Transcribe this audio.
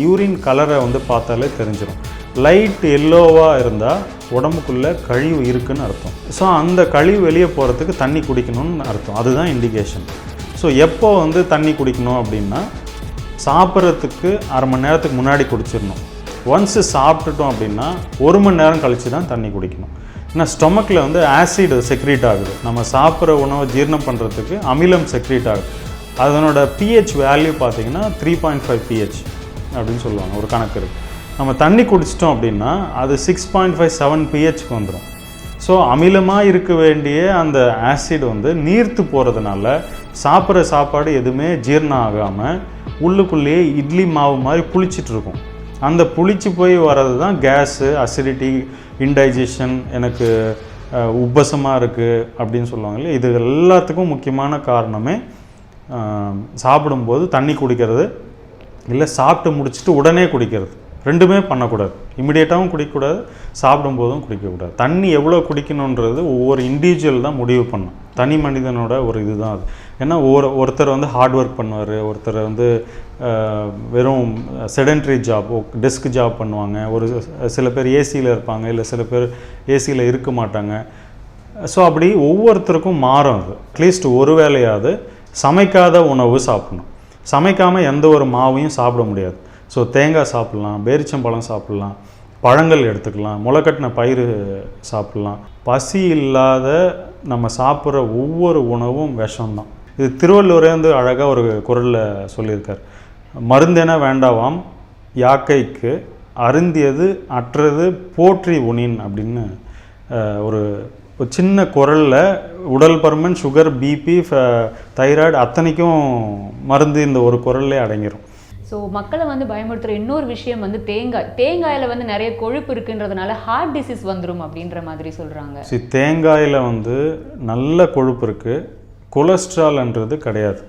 Urine கலரை வந்து பார்த்தாலே தெரிஞ்சிடும். லைட் எல்லோவாக இருந்தால் உடம்புக்குள்ளே கழிவு இருக்குதுன்னு அர்த்தம். ஸோ அந்த கழிவு வெளியே போகிறதுக்கு தண்ணி குடிக்கணும்னு அர்த்தம். அதுதான் இண்டிகேஷன். ஸோ எப்போ வந்து தண்ணி குடிக்கணும் அப்படின்னா, சாப்பிட்றதுக்கு அரை மணி நேரத்துக்கு முன்னாடி குடிச்சிடணும். ஒன்ஸு சாப்பிட்டுட்டோம் அப்படின்னா 1 மணி நேரம் கழித்து தான் தண்ணி குடிக்கணும். ஏன்னா ஸ்டொமக்கில் வந்து ஆசிட் செக்ரீட் ஆகுது. நம்ம சாப்பிட்ற உணவை ஜீரணம் பண்ணுறதுக்கு அமிலம் செக்ரீட் ஆகுது. அதனோட pH வேல்யூ பார்த்திங்கன்னா 3.5 pH அப்படின்னு சொல்லுவாங்க. ஒரு கணக்கு இருக்குது. நம்ம தண்ணி குடிச்சிட்டோம் அப்படின்னா அது 6.57 pHக்கு வந்துடும். ஸோ அமிலமாக இருக்க வேண்டிய அந்த ஆசிட் வந்து நீர்த்து போகிறதுனால சாப்பிட்ற சாப்பாடு எதுவுமே ஜீரணம் ஆகாமல் உள்ளுக்குள்ளேயே இட்லி மாவு மாதிரி புளிச்சிட்ருக்கும். அந்த புளிச்சு போய் வர்றது தான் கேஸு, அசிடிட்டி, இன்டைஜஷன், எனக்கு உப்பசமாக இருக்குது அப்படின்னு சொல்லுவாங்களே. இது எல்லாத்துக்கும் முக்கியமான காரணமே சாப்பிடும்போது தண்ணி குடிக்கிறது, இல்லை சாப்பிட்டு முடிச்சுட்டு உடனே குடிக்கிறது. ரெண்டுமே பண்ணக்கூடாது. இமிடியேட்டாகவும் குடிக்கக்கூடாது, சாப்பிடும்போதும் குடிக்கக்கூடாது. தண்ணி எவ்வளோ குடிக்கணுன்றது ஒவ்வொரு இண்டிவிஜுவல் தான் முடிவு பண்ணும். தனி மனிதனோட ஒரு இது தான் அது. ஏன்னா ஒருத்தர் வந்து ஹார்ட் ஒர்க் பண்ணுவார், ஒருத்தர் வந்து வெறும் செடென்ட்ரி ஜாப், டெஸ்க் ஜாப் பண்ணுவாங்க, சில பேர் ஏசியில் இருப்பாங்க, இல்லை சில பேர் ஏசியில் இருக்க மாட்டாங்க. ஸோ அப்படி ஒவ்வொருத்தருக்கும் மாறும் அது. அட்லீஸ்ட் ஒரு வேளையாவது சமைக்காத உணவு சாப்பிடணும். சமைக்காமல் எந்த ஒரு மாவையும் சாப்பிட முடியாது. ஸோ தேங்காய் சாப்பிட்லாம், பேரிச்சம்பழம் சாப்பிட்லாம், பழங்கள் எடுத்துக்கலாம், முளைக்கட்டின பயிறு சாப்பிட்லாம். பசி இல்லாத நம்ம சாப்பிட்ற ஒவ்வொரு உணவும் விஷம்தான். இது திருவள்ளுவரே வந்து அழகாக ஒரு குறளில் சொல்லியிருக்கார். மருந்தென வேண்டாவாம் யாக்கைக்கு அருந்தியது அற்றது போற்றி உணின் அப்படின்னு ஒரு சின்ன குறளில் உடல் பருமன், சுகர், பிபி, தைராய்டு அத்தனைக்கும் மருந்து இந்த ஒரு குறல்லே அடங்கிடும். ஸோ மக்களை வந்து பயமுறுத்துகிற இன்னொரு விஷயம் வந்து தேங்காயில் வந்து நிறைய கொழுப்பு இருக்குன்றதுனால ஹார்ட் டிசீஸ் வந்துடும் அப்படின்ற மாதிரி சொல்கிறாங்க. தேங்காயில் வந்து நல்ல கொழுப்பு இருக்குது, கொலஸ்ட்ரால்ன்றது கிடையாது.